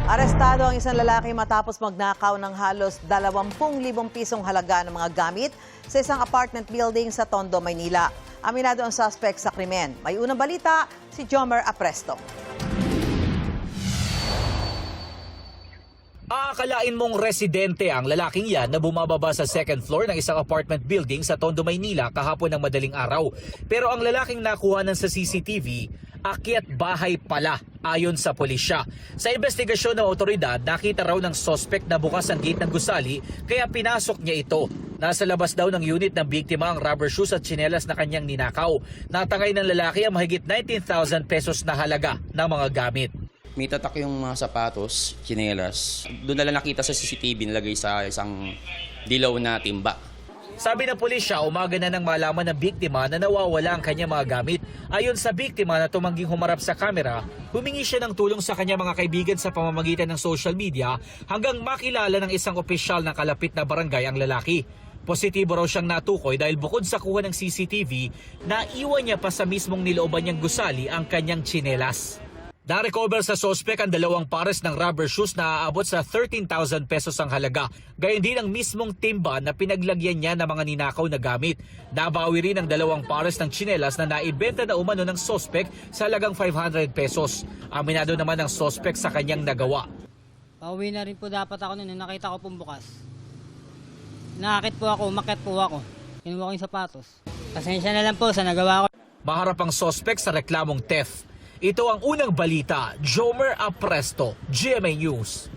Arestado ang isang lalaki matapos magnakaw ng halos 20,000 pisong halaga ng mga gamit sa isang apartment building sa Tondo, Maynila. Aminado ang suspect sa krimen. May unang balita, si Jomer Apresto. Aakalain mong residente ang lalaking yan na bumababa sa second floor ng isang apartment building sa Tondo, Maynila kahapon ng madaling araw. Pero ang lalaking nakuhanan sa CCTV, akyat bahay pala ayon sa pulisya. Sa investigasyon ng otoridad, nakita raw ng suspect na bukas ang gate ng gusali kaya pinasok niya ito. Nasa labas daw ng unit ng biktima ang rubber shoes at tsinelas na kanyang ninakaw. Natangay ng lalaki ang mahigit 19,000 pesos na halaga ng mga gamit. May tatak yung mga sapatos, tsinelas. Doon na lang nakita sa CCTV nilagay sa isang dilaw na timba. Sabi ng pulisya, umaga na nang malaman ng biktima na nawawala ang kanyang mga gamit. Ayon sa biktima na tumangging humarap sa kamera, humingi siya ng tulong sa kanyang mga kaibigan sa pamamagitan ng social media hanggang makilala ng isang opisyal ng kalapit na barangay ang lalaki. Positibo raw siyang natukoy dahil bukod sa kuha ng CCTV, naiwan niya pa sa mismong nilooban niyang gusali ang kanyang tsinelas. Na-recover sa sospek ang 2 pares ng rubber shoes na aabot sa 13,000 pesos ang halaga. Gayon din ang mismong timba na pinaglagyan niya ng mga ninakaw na gamit. Nabawi rin ang 2 pares ng tsinelas na naibenta na umano ng sospek sa halagang 500 pesos. Aminado naman ang sospek sa kanyang nagawa. Pauwi na rin po dapat ako noon, nakita ko pong bukas. Nakakit po ako, umakyat po ako. Kinuha ko yung sapatos. Pasensya na lang po sa nagawa ko. Maharap ang sospek sa reklamong theft. Ito ang unang balita, Jomer Apresto, GMA News.